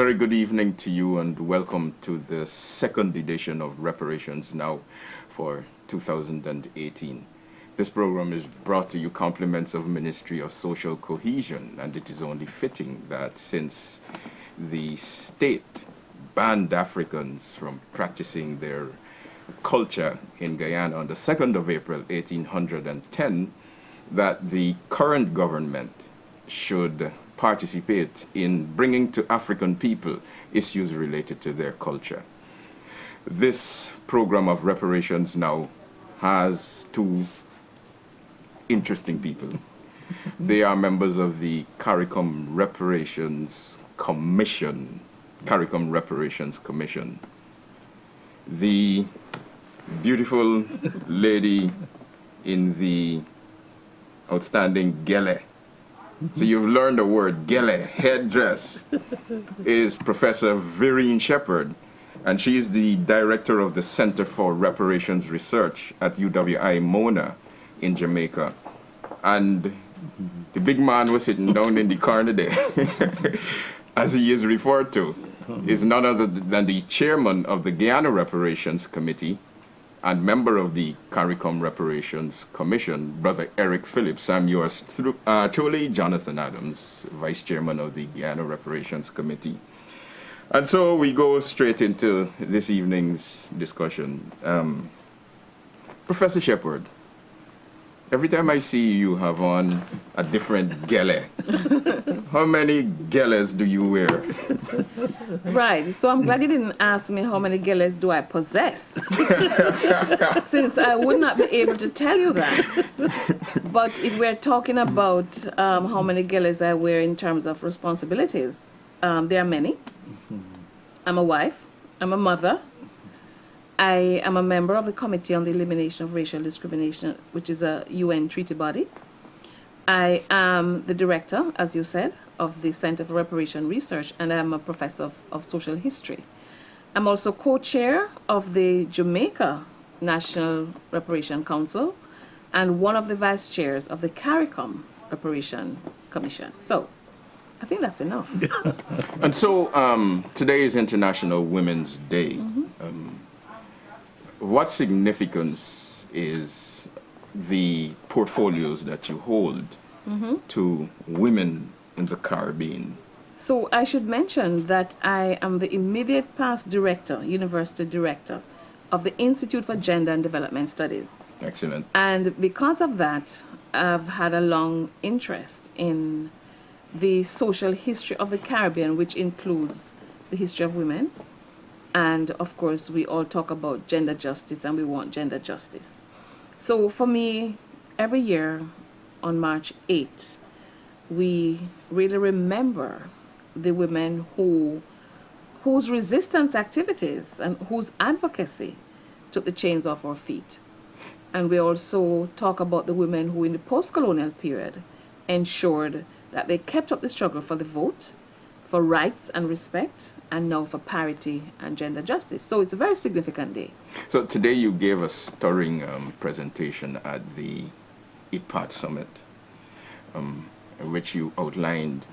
very good evening to you and welcome to the second edition of Reparations Now for 2018. This program is brought to you compliments of Ministry of Social Cohesion, and it is only fitting that since the state banned Africans from practicing their culture in Guyana on the 2nd of April 1810, that the current government should participate in bringing to African people issues related to their culture. This program of Reparations Now has two interesting people. They are members of the CARICOM Reparations Commission. CARICOM Reparations Commission. The beautiful lady in the outstanding gele. So you've learned the word gele, headdress, is Professor Verene Shepherd, and she is the director of the Center for Reparations Research at UWI Mona in Jamaica. And the big man was sitting down in the corner there, as he is referred to, is none other than the chairman of the Guyana Reparations Committee and member of the CARICOM Reparations Commission, Brother Eric Phillips. I'm yours truly, Jonathan Adams, Vice Chairman of the Guyana Reparations Committee. And so we go straight into this evening's discussion. Professor Shepherd, every time I see you have on a different gele. How many geles do you wear? Right, so I'm glad you didn't ask me how many geles do I possess, since I would not be able to tell you that. But if we're talking about how many geles I wear in terms of responsibilities, there are many. I'm a wife, I'm a mother, I am a member of the Committee on the Elimination of Racial Discrimination, which is a UN treaty body. I am the director, as you said, of the Center for Reparation Research, and I'm a professor of social history. I'm also co-chair of the Jamaica National Reparation Council and one of the vice chairs of the CARICOM Reparation Commission. So I think that's enough. And so today is International Women's Day. What significance is the portfolios that you hold to women in the Caribbean? So I should mention that I am the immediate past director, university director, of the Institute for Gender and Development Studies. Excellent. And because of that, I've had a long interest in the social history of the Caribbean, which includes the history of women. And of course, we all talk about gender justice, and we want gender justice. So for me, every year on March 8th, we really remember the women whose resistance activities and whose advocacy took the chains off our feet. And we also talk about the women who in the post-colonial period ensured that they kept up the struggle for the vote, for rights and respect, and now for parity and gender justice. So it's a very significant day. So today you gave a stirring presentation at the IPAT Summit, in which you outlined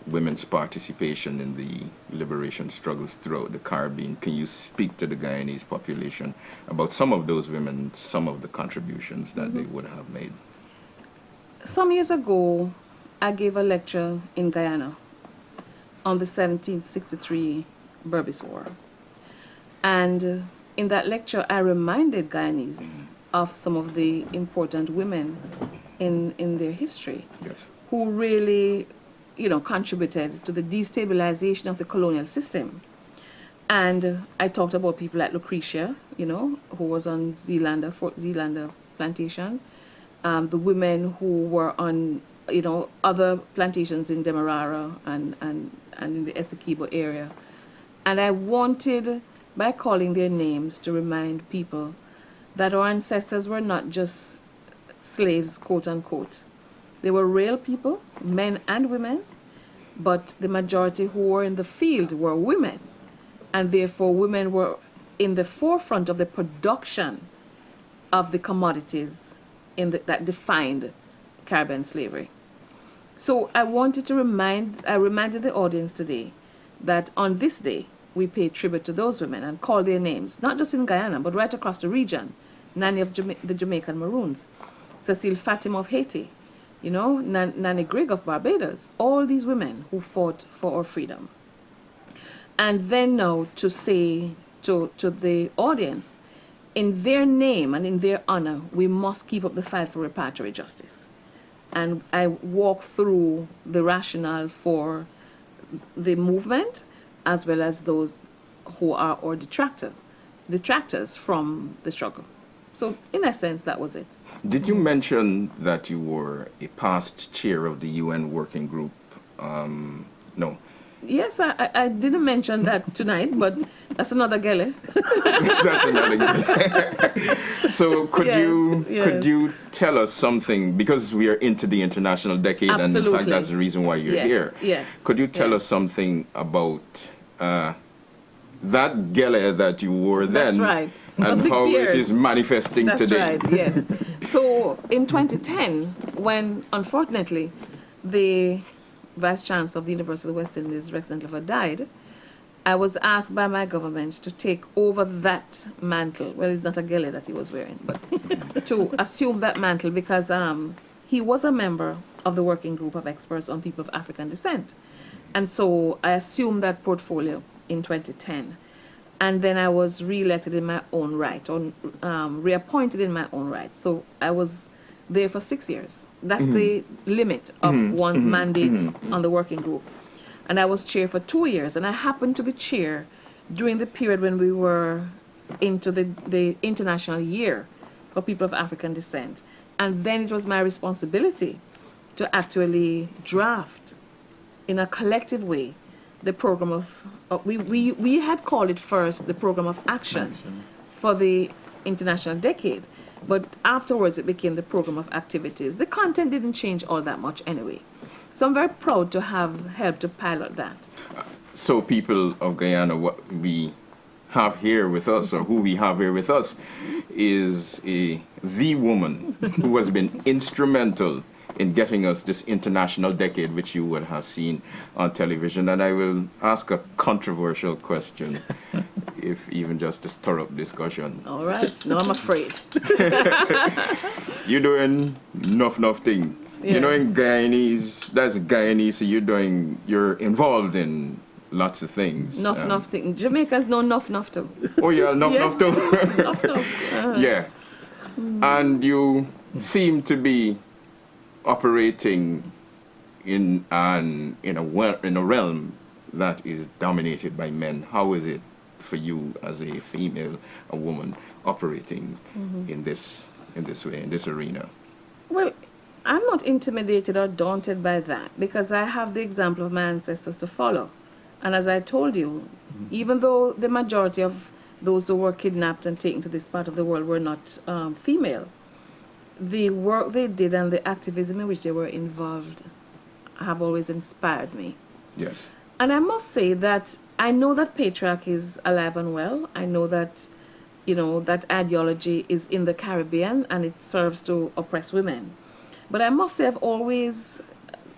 women's participation in the liberation struggles throughout the Caribbean. Can you speak to the Guyanese population about some of those women, some of the contributions that they would have made? Some years ago, I gave a lecture in Guyana on the 1763 Berbice War. And in that lecture, I reminded Guyanese of some of the important women in their history, who really, contributed to the destabilization of the colonial system. And I talked about people like Lucretia, who was on Fort Zeelander plantation, the women who were on other plantations in Demerara and in the Essequibo area. And I wanted, by calling their names, to remind people that our ancestors were not just slaves, quote unquote. They were real people, men and women, but the majority who were in the field were women. And therefore women were in the forefront of the production of the commodities that defined Caribbean slavery. So I reminded the audience today that on this day we pay tribute to those women and call their names, not just in Guyana, but right across the region. Nanny of the Jamaican Maroons, Cecile Fatima of Haiti, Nanny Grigg of Barbados, all these women who fought for our freedom. And then now to say to the audience, in their name and in their honor, we must keep up the fight for reparatory justice. And I walk through the rationale for the movement as well as those who are our detractors from the struggle. So in essence, that was it. Did you mention that you were a past chair of the UN working group? No. Yes, I didn't mention that tonight, but that's another gele. That's another gele. So could you tell us something, because we are into the International Decade, Absolutely. And in fact that's the reason why you're here. Yes. Could you tell us something about that gele that you wore then? That's right. And how years. it is manifesting today? That's right, yes. So in 2010, when unfortunately the Vice Chancellor of the University of the West Indies, Rex Dentlifer, died, I was asked by my government to take over that mantle. Well, it's not a gele that he was wearing, but to assume that mantle because he was a member of the working group of experts on people of African descent. And so I assumed that portfolio in 2010. And then I was re-elected in my own right, or reappointed in my own right. So I was there for 6 years. That's the limit of one's mandate on the working group. And I was chair for 2 years. And I happened to be chair during the period when we were into the International Year for People of African Descent. And then it was my responsibility to actually draft in a collective way the program of, we had called it first the program of action for the International Decade. But afterwards, it became the program of activities. The content didn't change all that much anyway. So I'm very proud to have helped to pilot that. So people of Guyana, what we have here with us, or who we have here with us, is the woman who has been instrumental in getting us this International Decade, which you would have seen on television. And I will ask a controversial question, if even just to stir up discussion. All right. No, I'm afraid. You're doing enough thing. Yes. You know, in Guyanese, that's Guyanese, so you're involved in lots of things. Enough thing. Jamaicans know enough too. Oh yeah, enough too. Enough. Yeah. And you seem to be operating in a realm that is dominated by men. How is it for you as a female, a woman, operating in this way, in this arena? Well, I'm not intimidated or daunted by that because I have the example of my ancestors to follow. And as I told you, even though the majority of those who were kidnapped and taken to this part of the world were not female, the work they did and the activism in which they were involved have always inspired me. Yes. And I must say that I know that patriarchy is alive and well. I know that, that ideology is in the Caribbean and it serves to oppress women. But I must say I've always,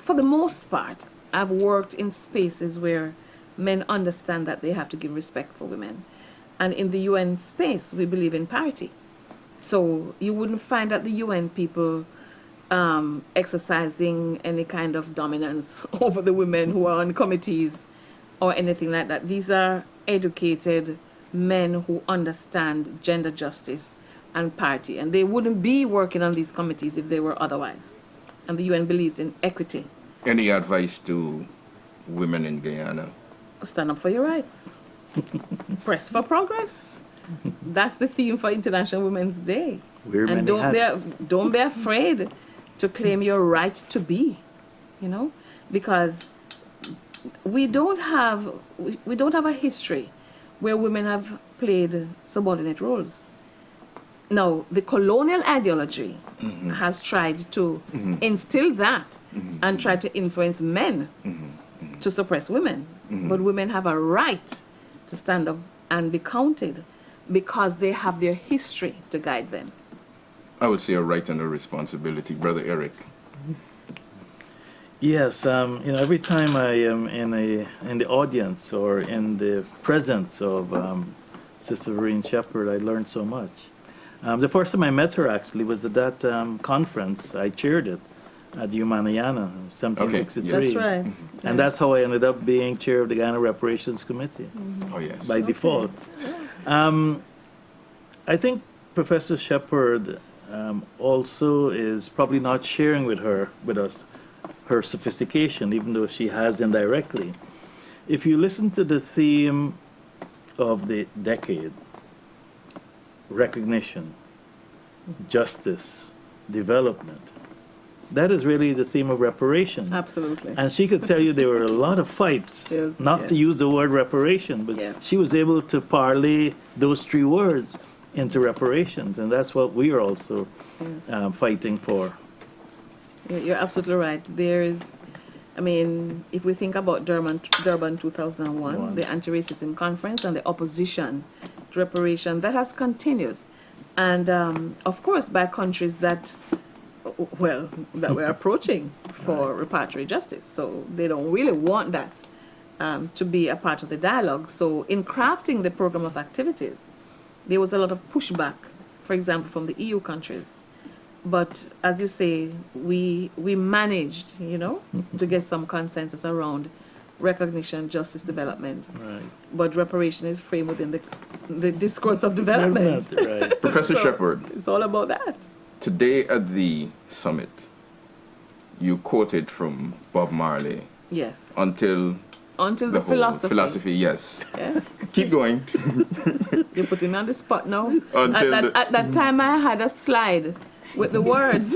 for the most part, I've worked in spaces where men understand that they have to give respect for women. And in the UN space, we believe in parity. So you wouldn't find that the UN people exercising any kind of dominance over the women who are on committees or anything like that. These are educated men who understand gender justice and parity. And they wouldn't be working on these committees if they were otherwise. And the UN believes in equity. Any advice to women in Guyana? Stand up for your rights. Press for progress. That's the theme for International Women's Day. And don't be afraid to claim your right to be, because we don't have a history where women have played subordinate roles. Now, the colonial ideology has tried to instill that and try to influence men to suppress women. But women have a right to stand up and be counted because they have their history to guide them. I would say a right and a responsibility. Brother Eric. Yes, every time I am in the audience or in the presence of Sister Verene Shepherd, I learned so much. The first time I met her actually was at that conference. I chaired it at Humaniana, Okay, 1763. That's right. And that's how I ended up being chair of the Ghana Reparations Committee Oh, yes. by default. I think Professor Shepherd also is probably not sharing with us her sophistication, even though she has indirectly. If you listen to the theme of the decade, recognition, justice, development, that is really the theme of reparations. Absolutely. And she could tell you there were a lot of fights, Yes, not to yes. use the word reparation, but Yes. she was able to parlay those three words into reparations, and that's what we are also fighting for. You're absolutely right. There is, I mean, if we think about Durban 2001, the anti-racism conference and the opposition to reparation, that has continued. And of course, by countries that, well, that we're approaching for repatriate justice. So they don't really want that to be a part of the dialogue. So in crafting the program of activities, there was a lot of pushback, for example, from the EU countries. But as you say, we managed, to get some consensus around recognition, justice, development. Right. But reparation is framed within the discourse of development. Right. Professor So Shepherd, it's all about that. today at the summit, you quoted from Bob Marley Yes. until Until the whole philosophy. Yes. Yes. Keep going. You're putting me on the spot now. Until At that time, I had a slide with the words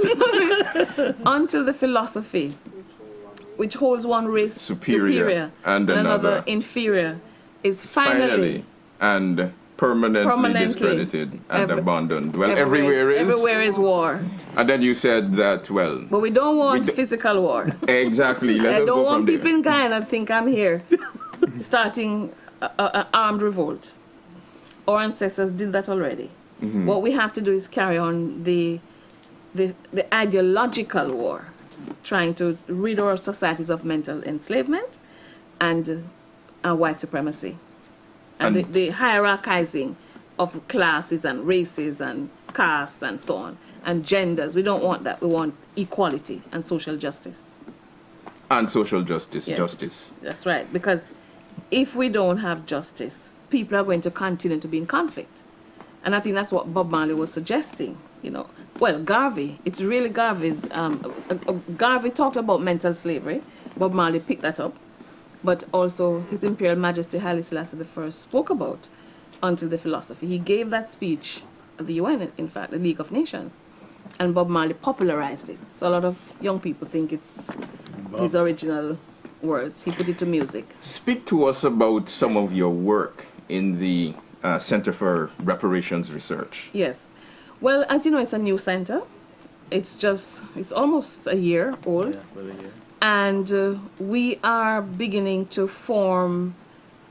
until the philosophy, which holds one race Superior and another inferior, is finally and permanently discredited and abandoned. Well, everywhere is. Everywhere is war. And then you said that, well, But we don't want d- physical war. exactly. Let I us don't go want from people there. in Guyana to think I'm here starting an armed revolt. Our ancestors did that already. What we have to do is carry on the ideological war, trying to rid our societies of mental enslavement and white supremacy. And the hierarchizing of classes and races and castes and so on, and genders. We don't want that. We want equality and social justice. And social justice, Yes, justice. That's right. Because if we don't have justice, people are going to continue to be in conflict. And I think that's what Bob Marley was suggesting, Well, Garvey, it's really Garvey's, Garvey talked about mental slavery. Bob Marley picked that up. But also His Imperial Majesty Haile Selassie I spoke about until the philosophy. He gave that speech at the UN, in fact, the League of Nations. And Bob Marley popularized it. So a lot of young people think it's his original words. He put it to music. Speak to us about some of your work in the Center for Reparations Research. Yes. Well, as you know, it's a new center. It's almost a year old. Yeah, for the year. And we are beginning to form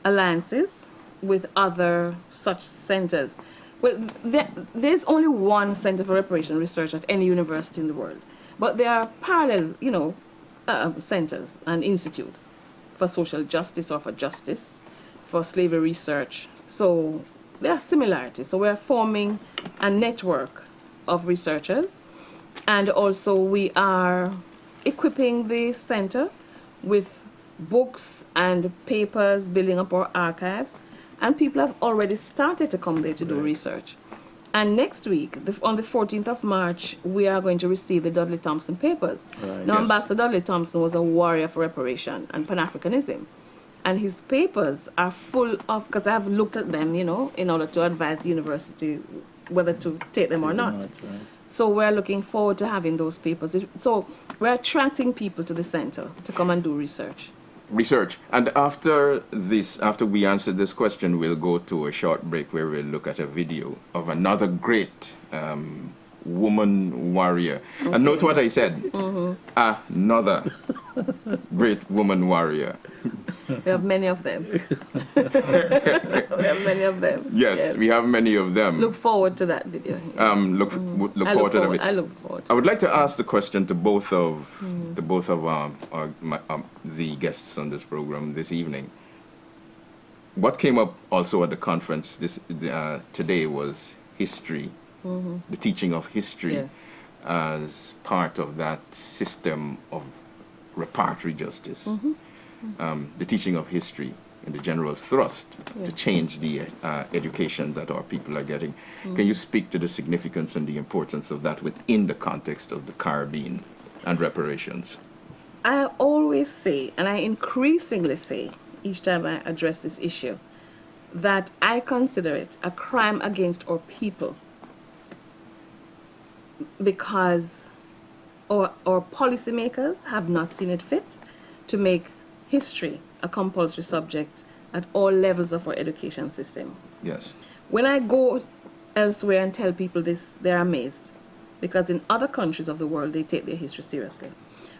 alliances with other such centers. Well, there's only one center for reparation research at any university in the world. But there are parallel, centers and institutes for social justice or for justice, for slavery research. So there are similarities. So we're forming a network of researchers. And also we are equipping the center with books and papers, building up our archives. And people have already started to come there to do research. And next week, on the 14th of March, we are going to receive the Dudley Thompson papers. Right. Now, Yes. Ambassador Dudley Thompson was a warrior for reparation and Pan-Africanism. And his papers are full of, because I've looked at them, in order to advise the university whether to take them or not. Right. So we're looking forward to having those papers. So we're attracting people to the center to come and do research. And after we answer this question, we'll go to a short break where we'll look at a video of another great woman warrior. And note what I said. Another great woman warrior. We have many of them. We have many of them. Yes, we have many of them. Look forward to that video. Yes. Look forward to that. I look forward. I would like to ask the question to both of the guests on this program this evening. What came up also at the conference today was history, the teaching of history, Yes. as part of that system of reparatory justice. The teaching of history and the general thrust to change the education that our people are getting. Can you speak to the significance and the importance of that within the context of the Caribbean and reparations? I always say, and I increasingly say, each time I address this issue, that I consider it a crime against our people because our policymakers have not seen it fit to make history a compulsory subject at all levels of our education system. Yes. When I go elsewhere and tell people this, they're amazed because in other countries of the world, they take their history seriously.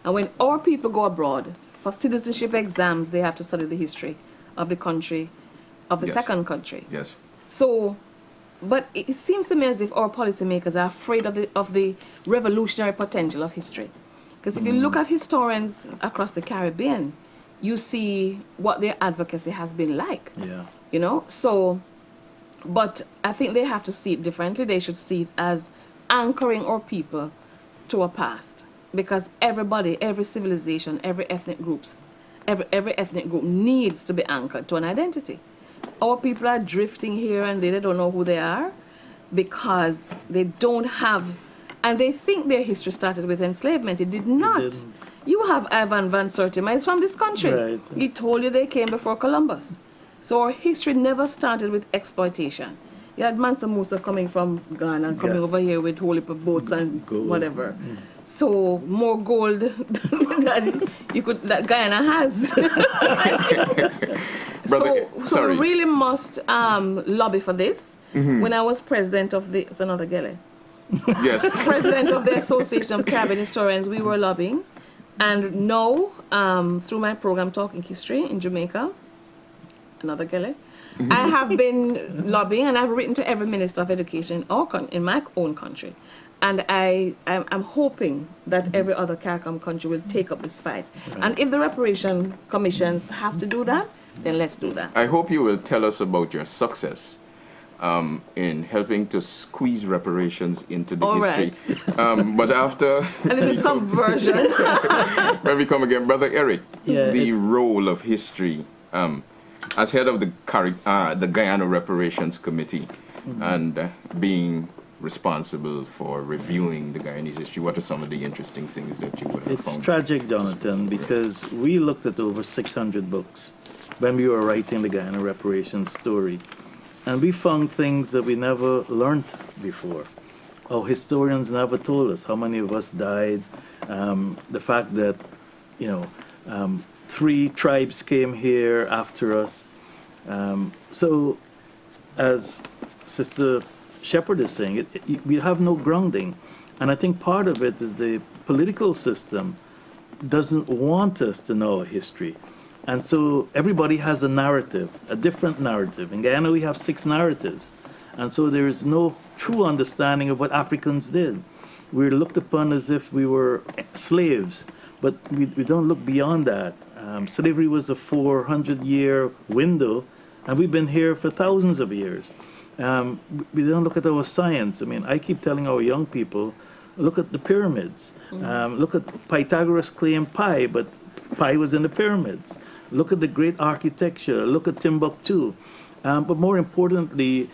And when our people go abroad for citizenship exams, they have to study the history of the country, of the second country. Yes. So, but it seems to me as if our policymakers are afraid of the revolutionary potential of history. Because if you look at historians across the Caribbean, you see what their advocacy has been like. Yeah. You know, so, but I think they have to see it differently. They should see it as anchoring our people to a past. Because everybody, every civilization, every ethnic group needs to be anchored to an identity. Our people are drifting here and they don't know who they are because they don't have, and they think their history started with enslavement. It did not. It didn't. You have Ivan van Sertima, he's from this country. Right. He told you they came before Columbus. So our history never started with exploitation. You had Mansa Musa coming from Ghana and coming over here with whole heap of boats and Gold. whatever. So more gold that Guyana has. Brother, so sorry. we really must lobby for this. When I was president of it's another gele. Yes. President of the Association of Caribbean Historians, we were lobbying. And now, through my program Talking History in Jamaica, another gele, I have been lobbying and I've written to every Minister of Education in my own country. And I'm hoping that every other CARICOM country will take up this fight. Right. And if the reparation commissions have to do that, then let's do that. I hope you will tell us about your success in helping to squeeze reparations into the All history. But after... A little subversion. when we come again, Brother Eric, the role of history as head of the Guyana Reparations Committee and being responsible for reviewing the Guyanese history, what are some of the interesting things that you would have It's found? tragic, Jonathan, because we looked at over 600 books when we were writing the Guyana reparations story. And we found things that we never learned before. Our historians never told us how many of us died. The fact that, 3 tribes came here after us. So, as Sister Shepherd is saying, we have no grounding. And I think part of it is the political system doesn't want us to know history. And so everybody has a narrative, a different narrative. In Guyana, we have 6 narratives. And so there is no true understanding of what Africans did. We're looked upon as if we were slaves, but we don't look beyond that. Slavery was a 400-year window, and we've been here for thousands of years. We don't look at our science. I mean, I keep telling our young people, look at the pyramids. Look at Pythagoras claimed pi, but pi was in the pyramids. Look at the great architecture. Look at Timbuktu. But more importantly,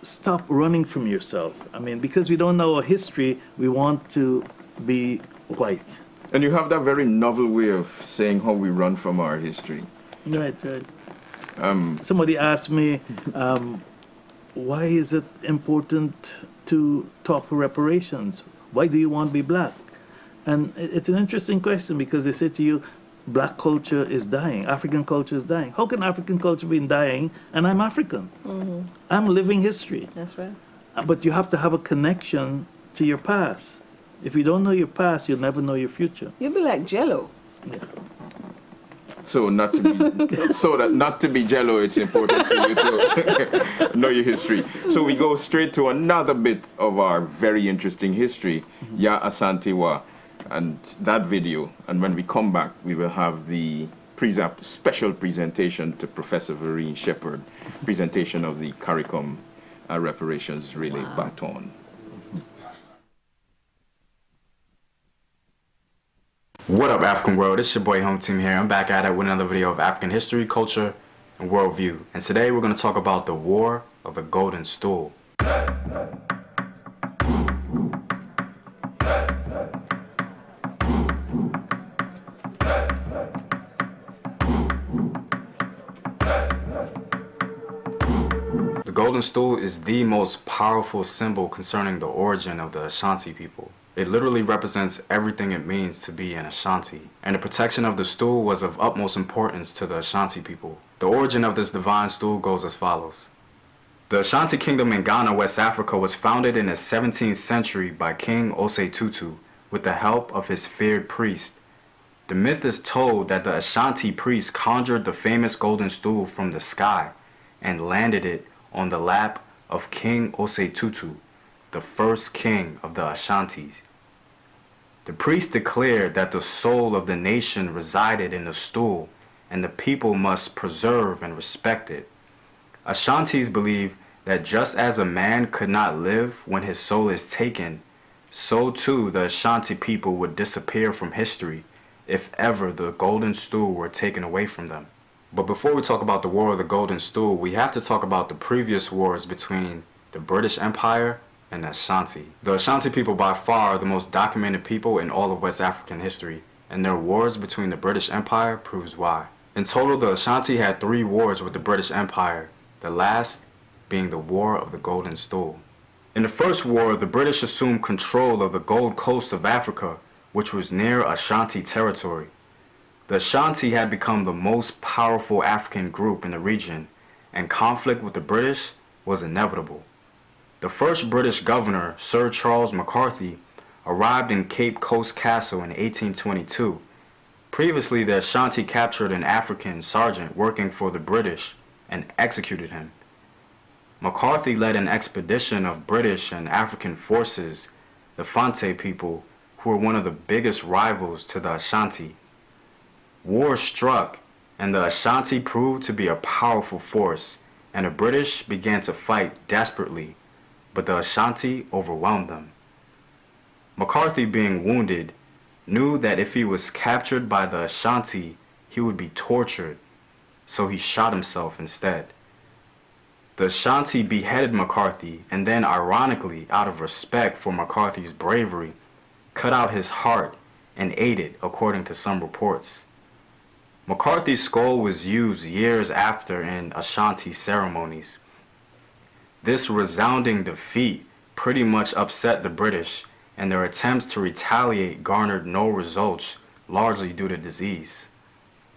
stop running from yourself. I mean, because we don't know our history, we want to be white. And you have that very novel way of saying how we run from our history. Right. Somebody asked me, why is it important to talk for reparations? Why do you want to be black? And it's an interesting question because they say to you, black culture is dying, African culture is dying. How can African culture be dying and I'm African? I'm living history. That's right. But you have to have a connection to your past. If you don't know your past, you'll never know your future. You'll be like Jello. Yeah. So not to be jello, it's important for you to know your history. So we go straight to another bit of our very interesting history, Ya Asantewa, and that video. And when we come back, we will have the special presentation to Professor Verene Shepherd, presentation of the CARICOM reparations relay baton. What up, African world? It's your boy Home Team here. I'm back at it with another video of African history, culture, and worldview. And today we're going to talk about the War of the Golden Stool. The Golden Stool is the most powerful symbol concerning the origin of the Ashanti people. It literally represents everything it means to be an Ashanti, and the protection of the stool was of utmost importance to the Ashanti people. The origin of this divine stool goes as follows. The Ashanti Kingdom in Ghana, West Africa, was founded in the 17th century by King Osei Tutu with the help of his feared priest. The myth is told that the Ashanti priest conjured the famous golden stool from the sky and landed it on the lap of King Osei Tutu, the first king of the Ashantis. The priest declared that the soul of the nation resided in the stool and the people must preserve and respect it. Ashantis believe that just as a man could not live when his soul is taken, so too the Ashanti people would disappear from history if ever the golden stool were taken away from them. But before we talk about the War of the Golden Stool, we have to talk about the previous wars between the British Empire and the Ashanti. The Ashanti people by far are the most documented people in all of West African history, and their wars between the British Empire proves why. In total, the Ashanti had 3 wars with the British Empire, the last being the War of the Golden Stool. In the first war, the British assumed control of the Gold Coast of Africa, which was near Ashanti territory. The Ashanti had become the most powerful African group in the region, and conflict with the British was inevitable. The first British governor, Sir Charles McCarthy, arrived in Cape Coast Castle in 1822. Previously, the Ashanti captured an African sergeant working for the British and executed him. McCarthy led an expedition of British and African forces, the Fante people, who were one of the biggest rivals to the Ashanti. War struck, and the Ashanti proved to be a powerful force, and the British began to fight desperately, but the Ashanti overwhelmed them. McCarthy, being wounded, knew that if he was captured by the Ashanti, he would be tortured, so he shot himself instead. The Ashanti beheaded McCarthy, and then, ironically, out of respect for McCarthy's bravery, cut out his heart and ate it, according to some reports. McCarthy's skull was used years after in Ashanti ceremonies. This resounding defeat pretty much upset the British, and their attempts to retaliate garnered no results, largely due to disease.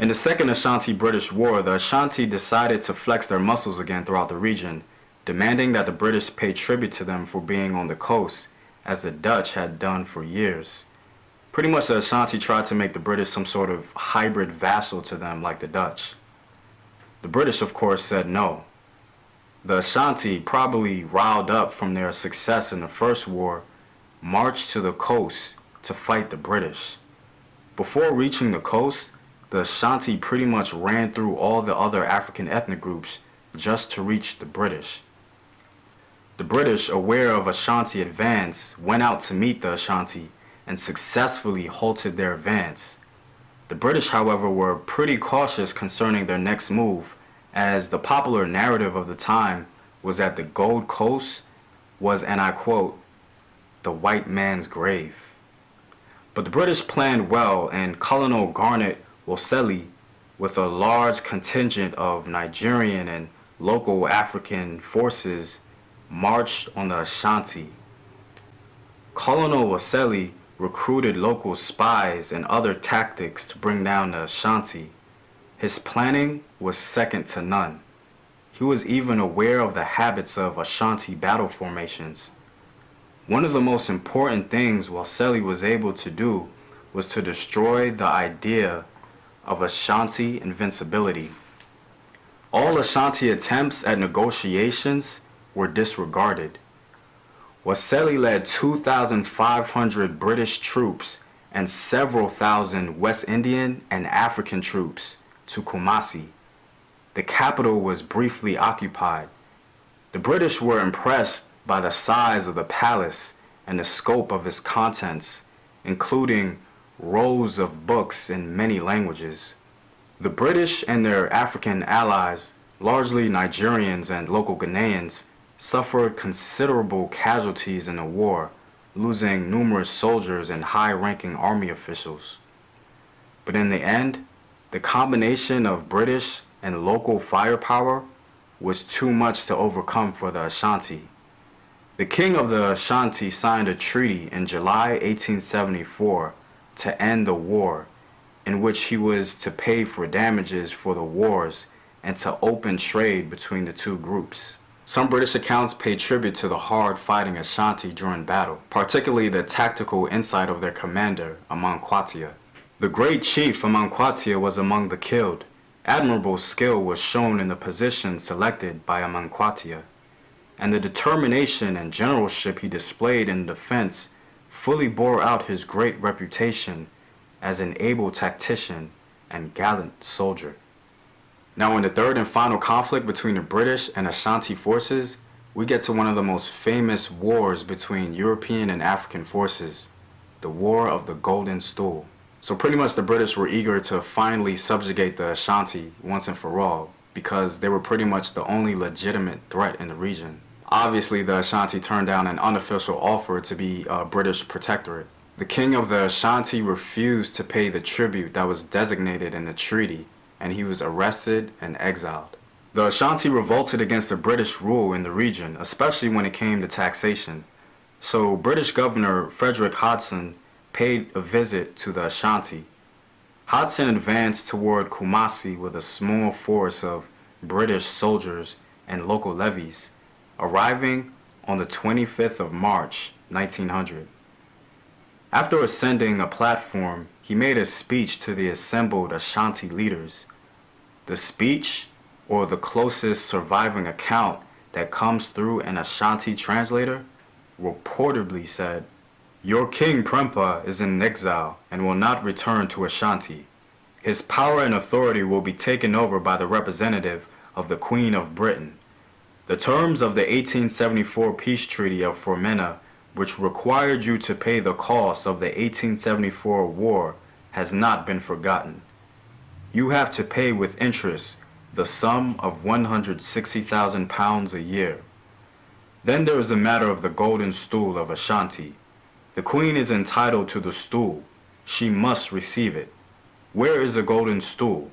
In the Second Ashanti-British War, the Ashanti decided to flex their muscles again throughout the region, demanding that the British pay tribute to them for being on the coast, as the Dutch had done for years. Pretty much the Ashanti tried to make the British some sort of hybrid vassal to them like the Dutch. The British, of course, said no. The Ashanti, probably riled up from their success in the First War, marched to the coast to fight the British. Before reaching the coast, the Ashanti pretty much ran through all the other African ethnic groups just to reach the British. The British, aware of Ashanti advance, went out to meet the Ashanti and successfully halted their advance. The British, however, were pretty cautious concerning their next move, as the popular narrative of the time was that the Gold Coast was, and I quote, the white man's grave. But the British planned well, and Colonel Garnet Wolseley, with a large contingent of Nigerian and local African forces, marched on the Ashanti. Colonel Wolseley recruited local spies and other tactics to bring down the Ashanti. His planning was second to none. He was even aware of the habits of Ashanti battle formations. One of the most important things Waseli was able to do was to destroy the idea of Ashanti invincibility. All Ashanti attempts at negotiations were disregarded. Waseli led 2,500 British troops and several thousand West Indian and African troops to Kumasi. The capital was briefly occupied. The British were impressed by the size of the palace and the scope of its contents, including rows of books in many languages. The British and their African allies, largely Nigerians and local Ghanaians, suffered considerable casualties in the war, losing numerous soldiers and high-ranking army officials. But in the end, the combination of British and local firepower was too much to overcome for the Ashanti. The king of the Ashanti signed a treaty in July 1874 to end the war, in which he was to pay for damages for the wars and to open trade between the two groups. Some British accounts pay tribute to the hard-fighting Ashanti during battle, particularly the tactical insight of their commander, Amankwatia. The great chief Amankwatia was among the killed. Admirable skill was shown in the position selected by Amankwatia, and the determination and generalship he displayed in defense fully bore out his great reputation as an able tactician and gallant soldier. Now, in the third and final conflict between the British and Ashanti forces, we get to one of the most famous wars between European and African forces, the War of the Golden Stool. So pretty much the British were eager to finally subjugate the Ashanti once and for all, because they were pretty much the only legitimate threat in the region. Obviously, the Ashanti turned down an unofficial offer to be a British protectorate. The king of the Ashanti refused to pay the tribute that was designated in the treaty, and he was arrested and exiled. The Ashanti revolted against the British rule in the region, especially when it came to taxation. So British Governor Frederick Hodgson paid a visit to the Ashanti. Hodgson advanced toward Kumasi with a small force of British soldiers and local levies, arriving on the 25th of March, 1900. After ascending a platform, he made a speech to the assembled Ashanti leaders. The speech, or the closest surviving account that comes through an Ashanti translator, reportedly said, "Your king Prempa is in exile and will not return to Ashanti. His power and authority will be taken over by the representative of the Queen of Britain. The terms of the 1874 peace treaty of Formena, which required you to pay the cost of the 1874 war, has not been forgotten. You have to pay with interest the sum of 160,000 pounds a year. Then there is the matter of the golden stool of Ashanti. The queen is entitled to the stool. She must receive it. Where is the golden stool?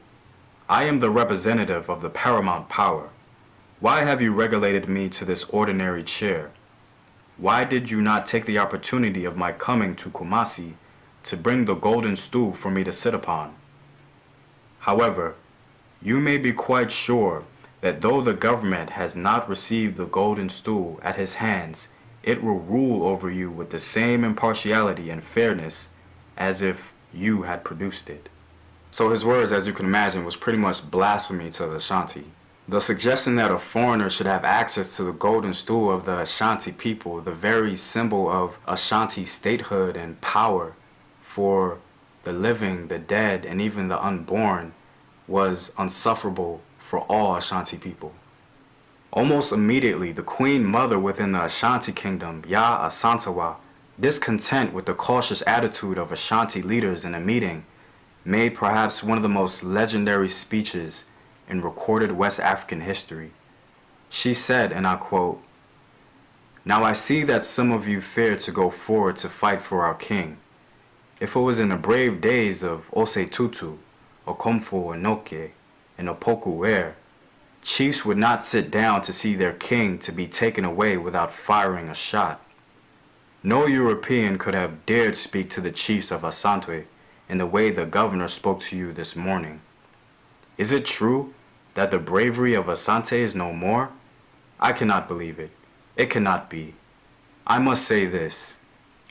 I am the representative of the paramount power. Why have you regulated me to this ordinary chair? Why did you not take the opportunity of my coming to Kumasi to bring the golden stool for me to sit upon? However, you may be quite sure that though the government has not received the golden stool at his hands, it will rule over you with the same impartiality and fairness as if you had produced it." So his words, as you can imagine, was pretty much blasphemy to the Ashanti. The suggestion that a foreigner should have access to the golden stool of the Ashanti people, the very symbol of Ashanti statehood and power for the living, the dead, and even the unborn, was insufferable for all Ashanti people. Almost immediately, the queen mother within the Ashanti kingdom, Ya Asantewa, discontent with the cautious attitude of Ashanti leaders in a meeting, made perhaps one of the most legendary speeches in recorded West African history. She said, and I quote, "Now I see that some of you fear to go forward to fight for our king. If it was in the brave days of Ose Tutu, Okomfo Enoke, and Opoku Ware, chiefs would not sit down to see their king to be taken away without firing a shot. No European could have dared speak to the chiefs of Asante in the way the governor spoke to you this morning. Is it true that the bravery of Asante is no more? I cannot believe it. It cannot be. I must say this.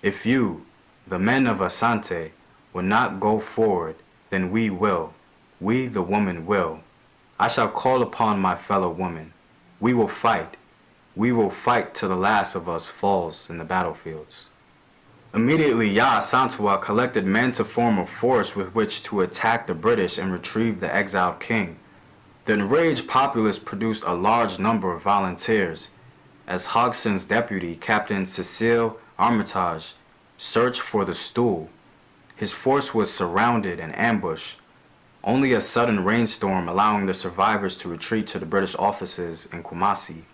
If you, the men of Asante, will not go forward, then we will. We, the women, will. I shall call upon my fellow women. We will fight. We will fight till the last of us falls in the battlefields. Immediately, Ya Asantewaa collected men to form a force with which to attack the British and retrieve the exiled king. The enraged populace produced a large number of volunteers. As Hogson's deputy, Captain Cecile Armitage, searched for the stool, his force was surrounded and ambushed, only a sudden rainstorm allowing the survivors to retreat to the British offices in Kumasi.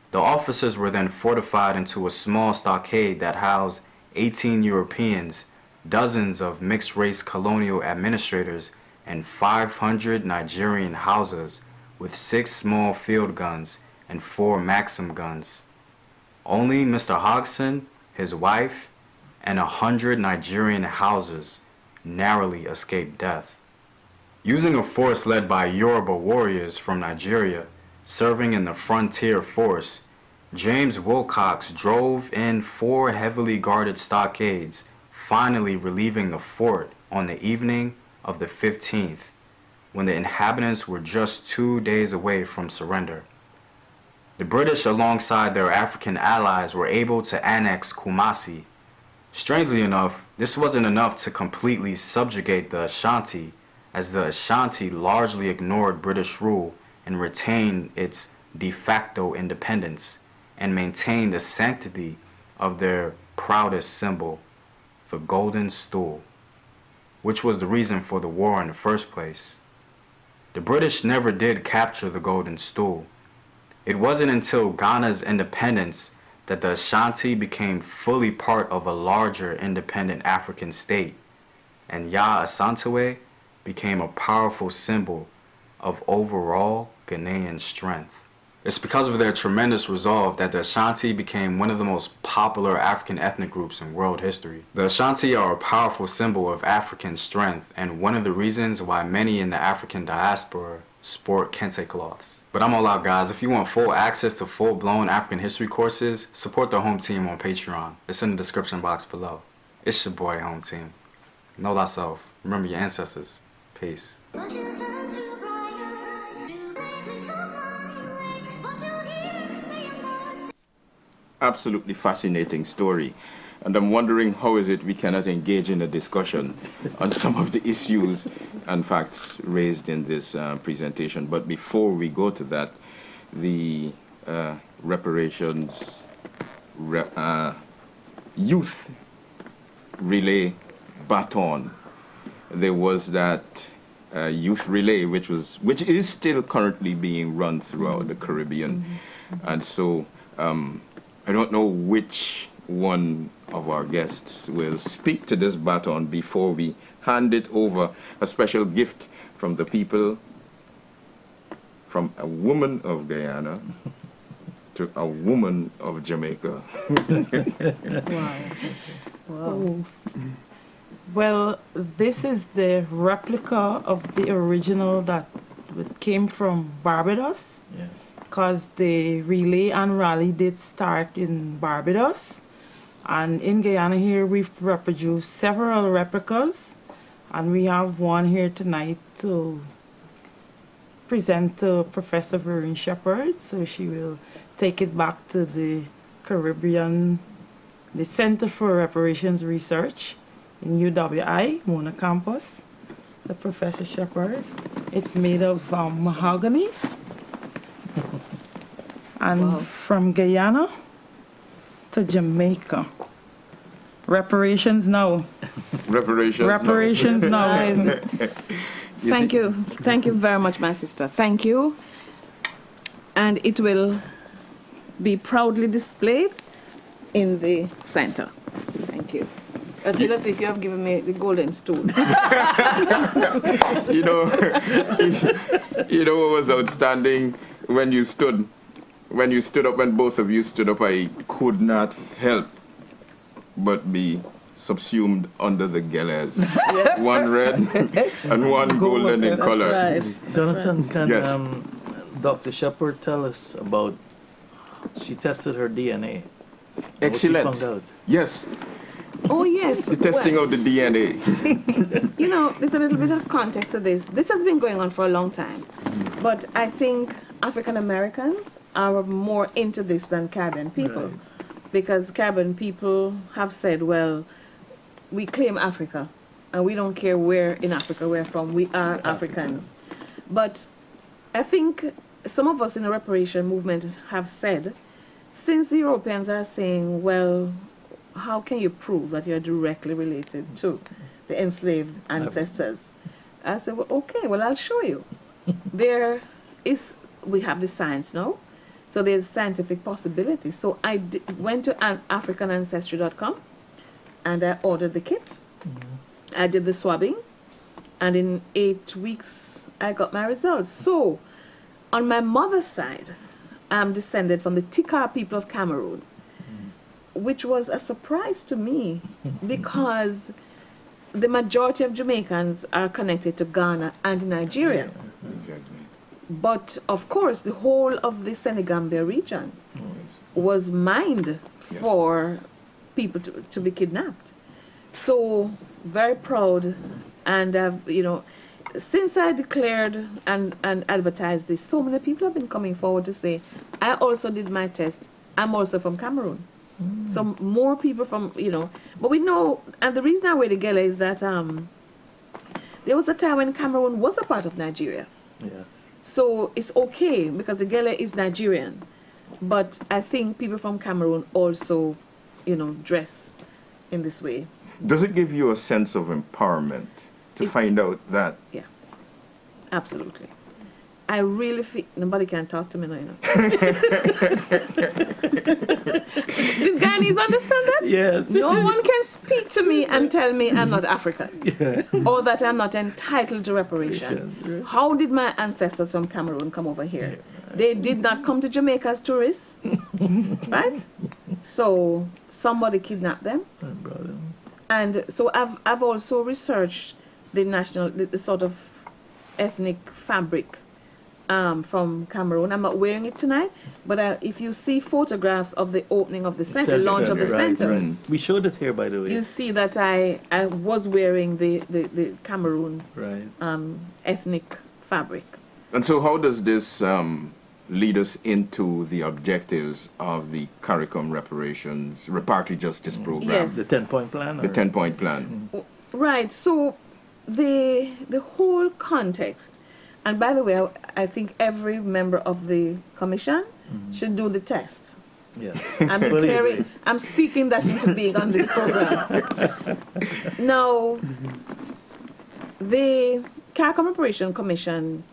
The officers were then fortified into a small stockade that housed 18 Europeans, dozens of mixed-race colonial administrators, and 500 Nigerian Hausas with 6 small field guns and 4 Maxim guns. Only Mr. Hodgson, his wife, and 100 Nigerian Hausas narrowly escaped death. Using a force led by Yoruba warriors from Nigeria, serving in the frontier force, James Wilcox drove in 4 heavily guarded stockades, finally relieving the fort on the evening of the 15th, when the inhabitants were just 2 days away from surrender. The British, alongside their African allies, were able to annex Kumasi. Strangely enough, this wasn't enough to completely subjugate the Ashanti, as the Ashanti largely ignored British rule and retained its de facto independence and maintained the sanctity of their proudest symbol, the golden stool, which was the reason for the war in the first place. The British never did capture the golden stool. It wasn't until Ghana's independence that the Ashanti became fully part of a larger independent African state, and Ya Asantewaa became a powerful symbol of overall Ghanaian strength. It's because of their tremendous resolve that the Ashanti became one of the most popular African ethnic groups in world history. The Ashanti are a powerful symbol of African strength and one of the reasons why many in the African diaspora sport kente cloths. But I'm all out, guys. If you want full access to full-blown African history courses, support the Home Team on Patreon. It's in the description box below. It's your boy, Home Team. Know thyself. Remember your ancestors. Peace. Absolutely fascinating story. And I'm wondering how is it we cannot engage in a discussion on some of the issues and facts raised in this presentation. But before we go to that, the reparations youth relay baton. There was that youth relay, which is still currently being run throughout the Caribbean. And so I don't know which one of our guests will speak to this baton before we hand it over. A special gift from the people, from a woman of Guyana to a woman of Jamaica. Wow. Oh. Well, this is the replica of the original that came from Barbados. Yeah. Because the relay and rally did start in Barbados. And in Guyana here, we've reproduced several replicas. And we have one here tonight to present to Professor Verene Shepherd. So she will take it back to the Caribbean, the Center for Reparations Research in UWI, Mona Campus. The Professor Shepherd. It's made of mahogany. And Wow. from Guyana to Jamaica. Reparations now. Reparations now. Thank you. Thank you very much, my sister. Thank you. And it will be proudly displayed in the center. Thank you. Phillips, if you have given me the golden stool. you know what was outstanding when you stood up, when both of you stood up, I could not help but be subsumed under the geles. Yes. One red and one golden in color. That's right. Jonathan, can Yes. Dr. Shepherd tell us about, she tested her DNA What you Excellent. found out? Yes, Oh, yes. the testing Well, of the DNA. you know, there's a little bit of context to this. This has been going on for a long time. But I think African Americans are more into this than Caribbean people. Right. Because Caribbean people have said, well, we claim Africa and we don't care where in Africa we're from. We are Africans. But I think some of us in the reparation movement have said, since the Europeans are saying, well, how can you prove that you're directly related to the enslaved ancestors? I said, well, okay, well, I'll show you. We have the science now, so there's scientific possibility. So I went to AfricanAncestry.com and I ordered the kit. I did the swabbing, and in 8 weeks, I got my results. So on my mother's side, I'm descended from the Tikar people of Cameroon, which was a surprise to me because the majority of Jamaicans are connected to Ghana and Nigeria. But of course, the whole of the Senegambia region was mined for people to be kidnapped. So very proud, and you know, since I declared and advertised this, so many people have been coming forward to say, I also did my test. I'm also from Cameroon. So more people from, you know, but we know, and the reason I wear the gala is that there was a time when Cameroon was a part of Nigeria. Yeah. So it's okay because the gala is Nigerian. But I think people from Cameroon also, you know, dress in this way. Does it give you a sense of empowerment to find out that? Yeah, absolutely. I really feel nobody can talk to me now, you know. Did Guyanese understand that? Yes. No one can speak to me and tell me I'm not African Yeah. or that I'm not entitled to reparation. Yeah. How did my ancestors from Cameroon come over here? They did not come to Jamaica as tourists, right? So somebody kidnapped them. I brought him. And so I've also researched the sort of ethnic fabric from Cameroon. I'm not wearing it tonight, but if you see photographs of the opening of the center, launch of the Right, center, right. We showed it here, by the way. you see that I was wearing the Cameroon Right. ethnic fabric. And so how does this lead us into the objectives of the CARICOM Reparatory Justice Program? Yes. The 10-point plan? The or- 10-point plan. Right. So the whole context, and by the way, I think every member of the commission should do the test. Yes. I'm Fully declaring, agree. I'm speaking that into being on this program. Now, the CARICOM Reparation Commission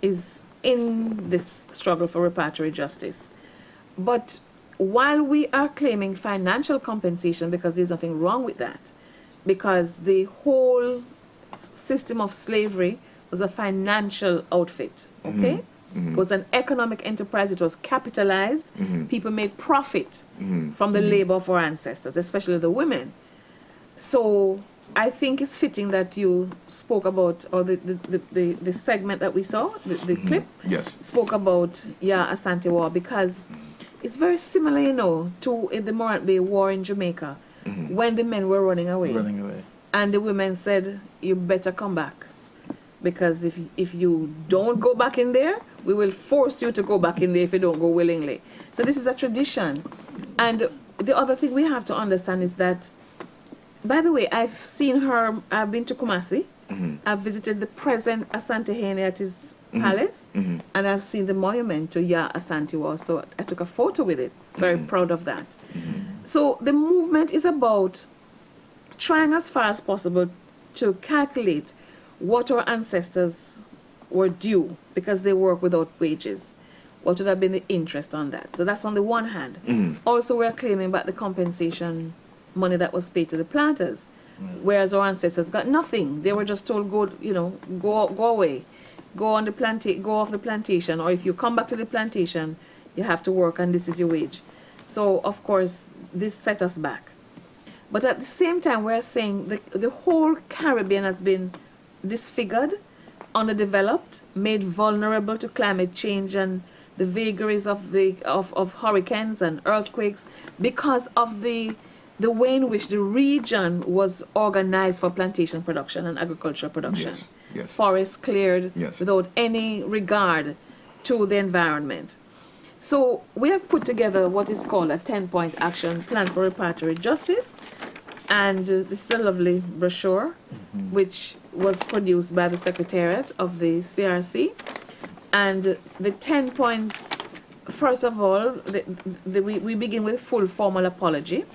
is in this struggle for reparatory justice. But while we are claiming financial compensation, because there's nothing wrong with that, because the whole system of slavery was a financial outfit, okay? It was an economic enterprise. It was capitalized. People made profit from the labor of our ancestors, especially the women. So I think it's fitting that you spoke about, or the segment that we saw, the clip, Yes. spoke about Asante War, because it's very similar, you know, to the Morant Bay War in Jamaica, when the men were running away. Running away. And the women said, you better come back. Because if you don't go back in there, we will force you to go back in there if you don't go willingly. So this is a tradition. And the other thing we have to understand is that, by the way, I've been to Kumasi. I've visited the present Asante Hene at his palace. And I've seen the monument to Asante War. So I took a photo with it. Very proud of that. So the movement is about trying as far as possible to calculate what our ancestors were due because they work without wages. What would have been the interest on that? So that's on the one hand. Also, we're claiming back the compensation money that was paid to the planters, whereas our ancestors got nothing. They were just told, go away, go off the plantation, or if you come back to the plantation, you have to work and this is your wage. So of course, this set us back. But at the same time, we're saying the whole Caribbean has been disfigured, underdeveloped, made vulnerable to climate change and the vagaries of of hurricanes and earthquakes, because of the way in which the region was organized for plantation production and agricultural production. Yes. Yes. Forests cleared Yes. without any regard to the environment. So we have put together what is called a 10-point action plan for repatriate justice, and this is a lovely brochure which was produced by the Secretariat of the CRC. And the 10 points, first of all, we begin with full formal apology.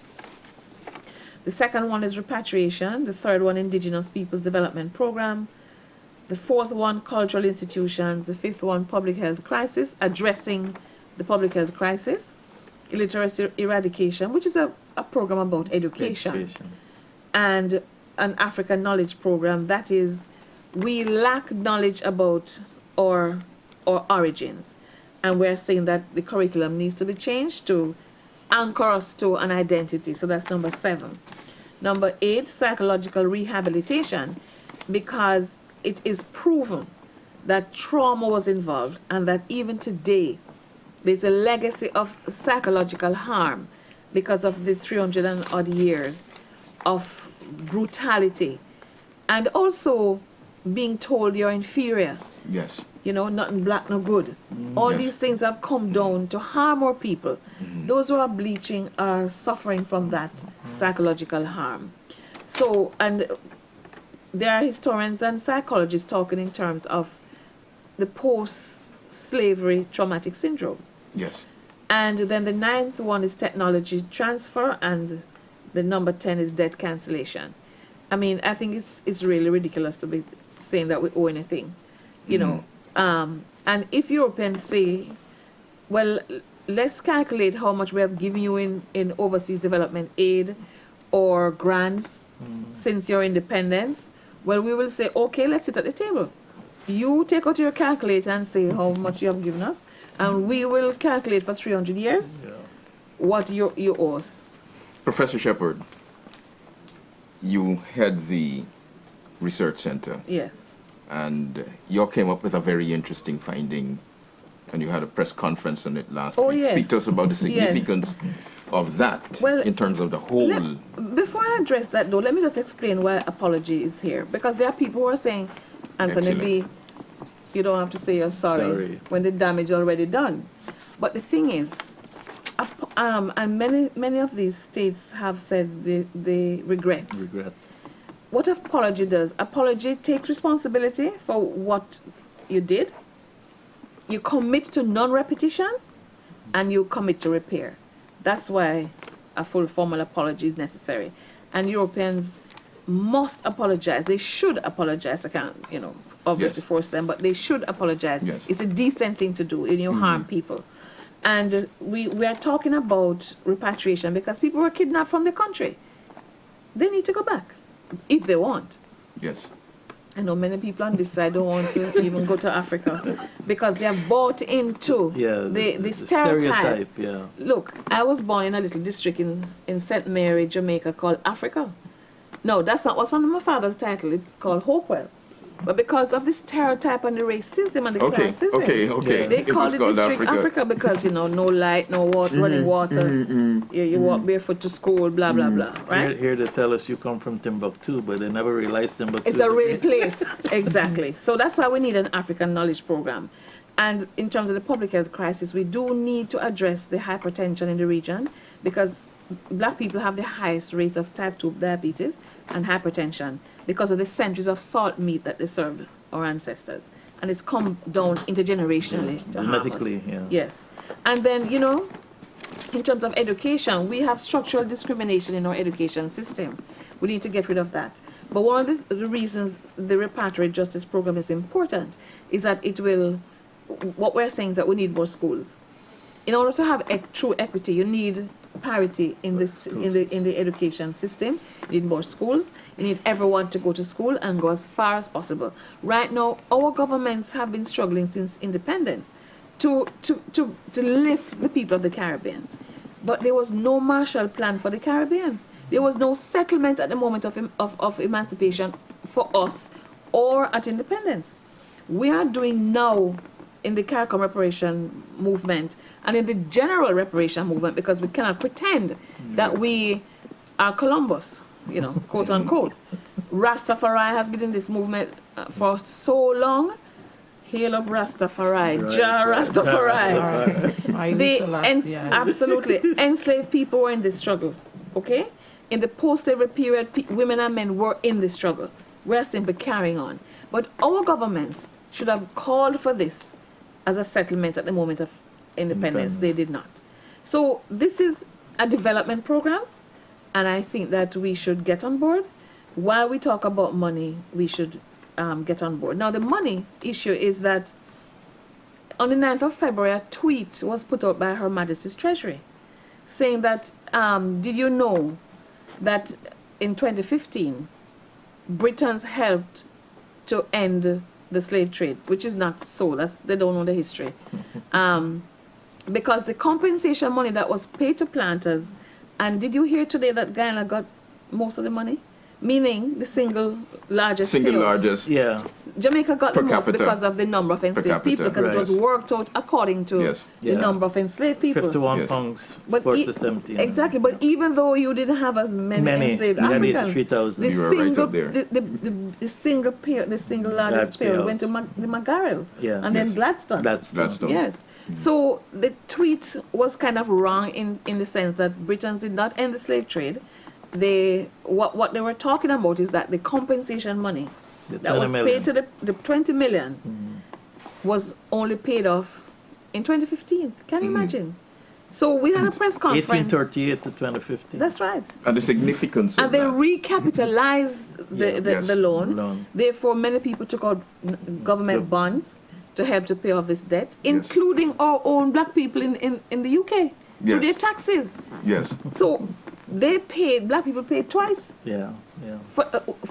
The second one is repatriation. The third one, Indigenous Peoples Development Program. The fourth one, cultural institutions. The fifth one, public health crisis, addressing the public health crisis. Illiteracy eradication, which is a program about education. And an African knowledge program, that is, we lack knowledge about our origins. And we're saying that the curriculum needs to be changed to anchor us to an identity. So that's number 7. Number 8, psychological rehabilitation, because it is proven that trauma was involved and that even today there's a legacy of psychological harm because of the 300 and odd years of brutality, and also being told you're inferior. Yes. You know, nothing black, no good. All Yes. these things have come down to harm our people. Those who are bleaching are suffering from that psychological harm. So, and there are historians and psychologists talking in terms of the post-slavery traumatic syndrome. Yes. And then the 9th one is technology transfer, and the number 10 is debt cancellation. I mean, I think it's really ridiculous to be saying that we owe anything, you know. And if Europeans say, well, let's calculate how much we have given you in overseas development aid or grants since your independence, well, we will say, okay, let's sit at the table. You take out your calculator and say how much you have given us, and we will calculate for 300 years what you owe us. Professor Shepherd, you head the research center, Yes. and you came up with a very interesting finding, and you had a press conference on it last Oh, week. yes. Speak to us about the significance of that Well, in terms of the whole. Before I address that, though, let me just explain why apology is here. Because there are people who are saying, Anthony B., you don't have to say you're sorry when the damage already done. But the thing is, and many of these states have said they regret. What apology does, apology takes responsibility for what you did, you commit to non-repetition, and you commit to repair. That's why a full formal apology is necessary. And Europeans must apologize. They should apologize. I can't, obviously force them, but they should apologize. Yes. It's a decent thing to do, and you harm people. And we are talking about repatriation because people were kidnapped from the country. They need to go back, if they want. Yes. I know many people on this side don't want to even go to Africa because they have bought into the stereotype. Yeah. Look, I was born in a little district in St. Mary, Jamaica called Africa. No, that's not what's on my father's title. It's called Hopewell. But because of the stereotype and the racism and the classism, Okay. they It call was the called district Africa because, no light, no water, running water. You walk barefoot to school, blah, blah, blah, right? Here they tell us you come from Timbuktu, but they never realized Timbuktu It's a real place, exactly. So that's why we need an African knowledge program. And in terms of the public health crisis, we do need to address the hypertension in the region because black people have the highest rate of type 2 diabetes and hypertension because of the centuries of salt meat that they served our ancestors. And it's come down intergenerationally to harm us. genetically, yeah. Yes. And then, in terms of education, we have structural discrimination in our education system. We need to get rid of that. But one of the reasons the repatriate justice program is important is that what we're saying is that we need more schools. In order to have true equity, you need parity in the education system. You need more schools. You need everyone to go to school and go as far as possible. Right now, our governments have been struggling since independence to lift the people of the Caribbean. But there was no Marshall Plan for the Caribbean. There was no settlement at the moment of emancipation for us or at independence. We are doing now in the CARICOM reparation movement and in the general reparation movement, because we cannot pretend that we are Columbus, you know, quote unquote. Rastafari has been in this movement for so long. Hail up Rastafari, Right, Jah right. Rastafari. Absolutely. Enslaved people were in this struggle, okay? In the post-slavery period, women and men were in this struggle. We're simply carrying on. But our governments should have called for this as a settlement at the moment of independence. They did not. So this is a development program, and I think that we should get on board. While we talk about money, we should get on board. Now, the money issue is that on the 9th of February, a tweet was put out by Her Majesty's Treasury saying that, did you know that in 2015, Britons helped to end the slave trade, which is not so. They don't know the history. Because the compensation money that was paid to planters, and did you hear today that Guyana got most of the money? Meaning the single largest payout. Yeah. Jamaica got the Per most capita. because of the number of enslaved people, because it was worked out according to Yes. the number of enslaved people. 51 Yes. pounds But versus 17. Exactly, but even though you didn't have as many enslaved nearly Africans, 3,000. the You were right single, up there. the single payout, the single largest Large payout payout. went to the Magarel, Yeah. and then Yes. Gladstone. Gladstone. Yes. So the tweet was kind of wrong in the sense that Britons did not end the slave trade. What they were talking about is that the compensation money The that was 20 paid to million. the 20 million was only paid off in 2015. Can you imagine? So we had a press conference. 1838 to 2015. That's right. And the significance of And they that. recapitalized Yes. the loan. Loan. Therefore, many people took out government bonds to help to pay off this debt, including our own black people in the UK through Yes. their taxes. Yes. So black people paid twice Yeah.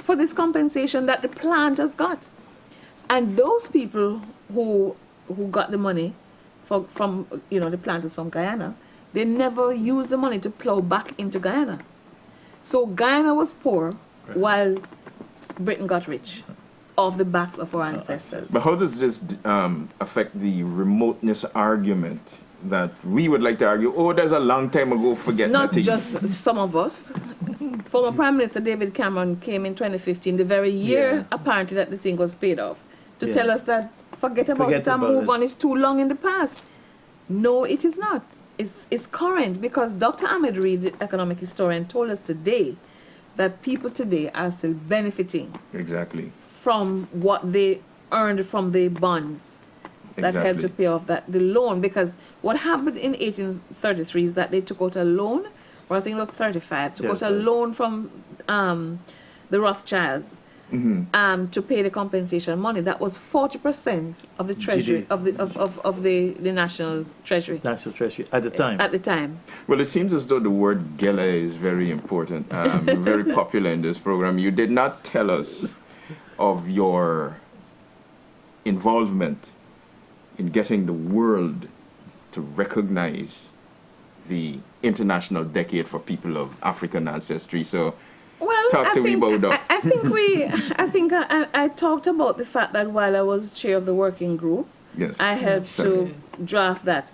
for this compensation that the planters got. And those people who got the money from the planters from Guyana, they never used the money to plow back into Guyana. So Guyana was poor while Britain got rich off the backs of our ancestors. But how does this affect the remoteness argument that we would like to argue? Oh, there's a long time ago, forget Not nothing. just some of us. Former Prime Minister David Cameron came in 2015, the very year apparently that the thing was paid off, to tell us that forget about it and move on, it's too long in the past. No, it is not. It's current, because Dr. Ahmed Reid, the economic historian, told us today that people today are still benefiting Exactly. from what they earned from the bonds that helped to pay off the loan. Because what happened in 1833 is that they took out a loan, or I think it was 35, took out a loan from the Rothschilds to pay the compensation money. That was 40% of the treasury of the national treasury. National Treasury at the time. At the time. Well, it seems as though the word gele is very important, very popular in this program. You did not tell us of your involvement in getting the world to recognize the International Decade for People of African Ancestry. So, well, talk to me about that. I think I talked about the fact that while I was chair of the working group, yes, I helped to draft that.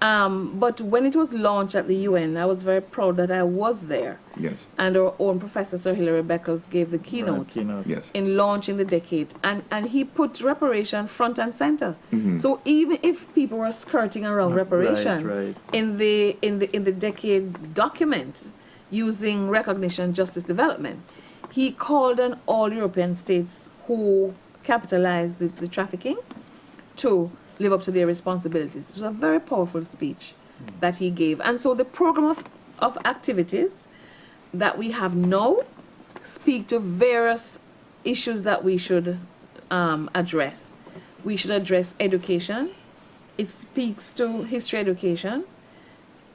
But when it was launched at the UN, I was very proud that I was there. Yes. And our own Professor Sir Hilary Beckles gave the keynote Yes. in launching the decade. And he put reparation front and center. So even if people were skirting around reparation in the decade document using recognition, justice, development, he called on all European states who capitalized the trafficking to live up to their responsibilities. It was a very powerful speech that he gave. And so the program of activities that we have now speak to various issues that we should address. We should address education. It speaks to history education.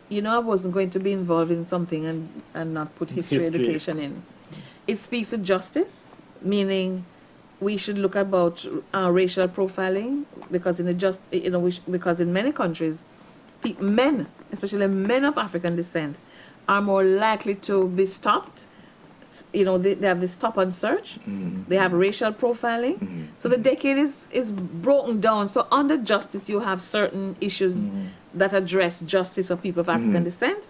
You know, I wasn't going to be involved in something and not put history education in. It speaks to justice, meaning we should look about racial profiling, because because in many countries, men, especially men of African descent, are more likely to be stopped They have this stop and search. They have racial profiling. So the decade is broken down. So under justice, you have certain issues that address justice of people of African descent,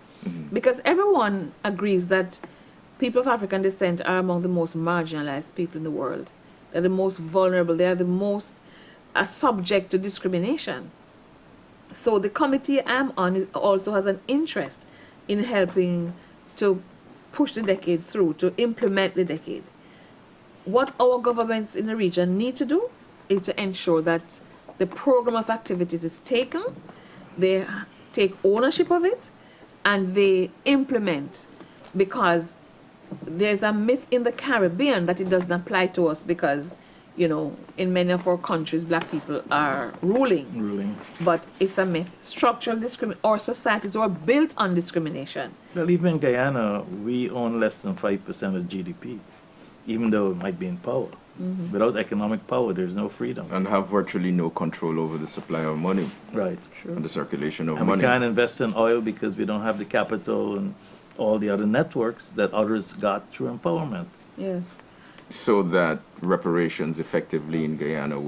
because everyone agrees that people of African descent are among the most marginalized people in the world. They're the most vulnerable. They are the most subject to discrimination. So the committee I'm on also has an interest in helping to push the decade through, to implement the decade. What our governments in the region need to do is to ensure that the program of activities is taken, they take ownership of it, and they implement, because there's a myth in the Caribbean that it doesn't apply to us because, in many of our countries, black people are ruling. But it's a myth. Structural discrimination, our societies are built on discrimination. Well, even in Guyana, we own less than 5% of GDP, even though it might be in power. Without economic power, there's no freedom. And have virtually no control over the supply of money. Right. And the circulation of And money. we can't invest in oil because we don't have the capital and all the other networks that others got through empowerment. Yes. So that reparations effectively in Guyana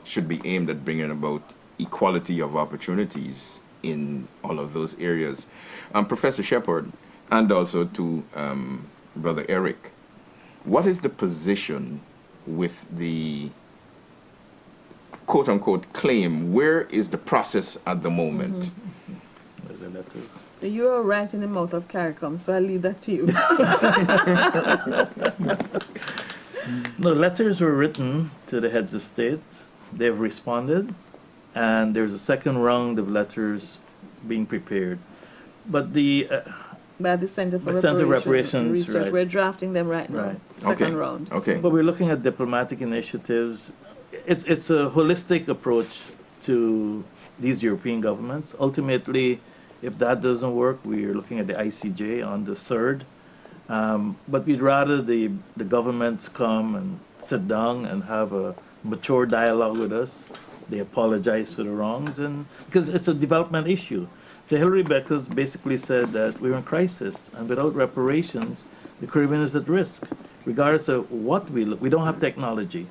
should be aimed at bringing about equality of opportunities in all of those areas. Professor Shepard, and also to Brother Eric, what is the position with the quote-unquote claim? Where is the process at the moment? There's a letter. You are right in the mouth of CARICOM, so I'll leave that to you. No, letters were written to the heads of states. They've responded, and there's a second round of letters being prepared. But By the Center for Reparations Research. right. We're drafting them right now. Right. Second round. Okay. But we're looking at diplomatic initiatives. It's a holistic approach to these European governments. Ultimately, if that doesn't work, we're looking at the ICJ on the 3rd. But we'd rather the governments come and sit down and have a mature dialogue with us. They apologize for the wrongs, and because it's a development issue. So Hillary Beckers basically said that we're in crisis, and without reparations, the Caribbean is at risk. Regardless of what we look, we don't have technology,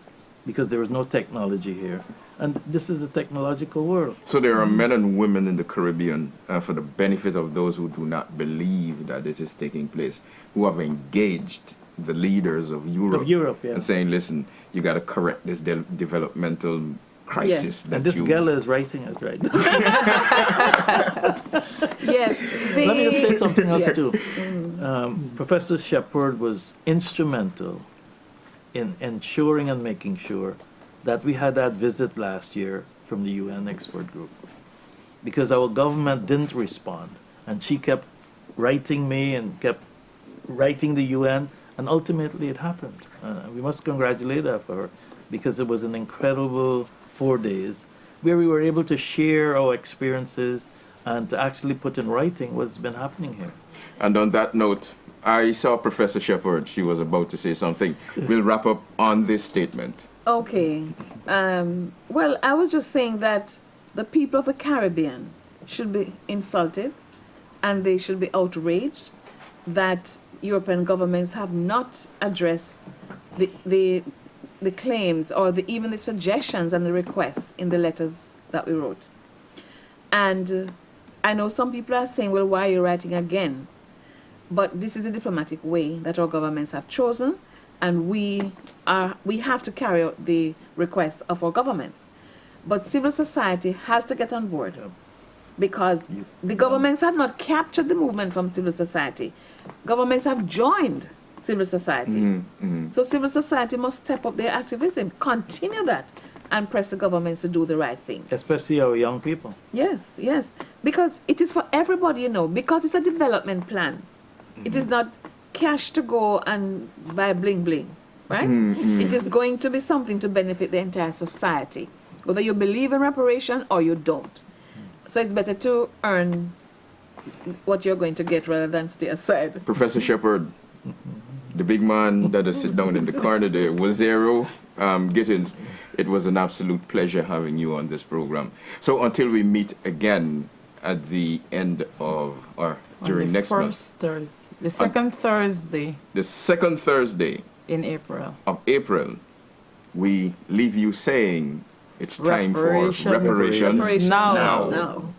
because there is no technology here. And this is a technological world. So there are men and women in the Caribbean, for the benefit of those who do not believe that this is taking place, who have engaged the leaders of Europe, Yeah. and saying, listen, you got to correct this developmental crisis. Yes. That And this you... Gela is writing it right now. Yes. Let me just say something else Yes. too. Professor Shepard was instrumental in ensuring and making sure that we had that visit last year from the UN expert group, because our government didn't respond, and she kept writing me and kept writing the UN, and ultimately it happened. We must congratulate her for her, because it was an incredible 4 days where we were able to share our experiences and to actually put in writing what's been happening here. And on that note, I saw Professor Shepard. She was about to say something. We'll wrap up on this statement. Okay. Well, I was just saying that the people of the Caribbean should be insulted, and they should be outraged that European governments have not addressed the claims or even the suggestions and the requests in the letters that we wrote. And I know some people are saying, well, why are you writing again? But this is a diplomatic way that our governments have chosen, and we have to carry out the requests of our governments. But civil society has to get on board, because the governments have not captured the movement from civil society. Governments have joined civil society. So civil society must step up their activism, continue that, and press the governments to do the right thing. Especially our young people. Yes, yes. Because it is for everybody, because it's a development plan. It is not cash to go and buy bling bling, right? It is going to be something to benefit the entire society, whether you believe in reparation or you don't. So it's better to earn what you're going to get rather than stay aside. Professor Shepard, the big man that is sit down in the corner there, Wazero Gittins, it was an absolute pleasure having you on this program. So until we meet again at the end of, or during next month. First Thursday. The second Thursday The second Thursday in April. of April, we leave you saying it's time for Reparations reparations Reparations now. now. No.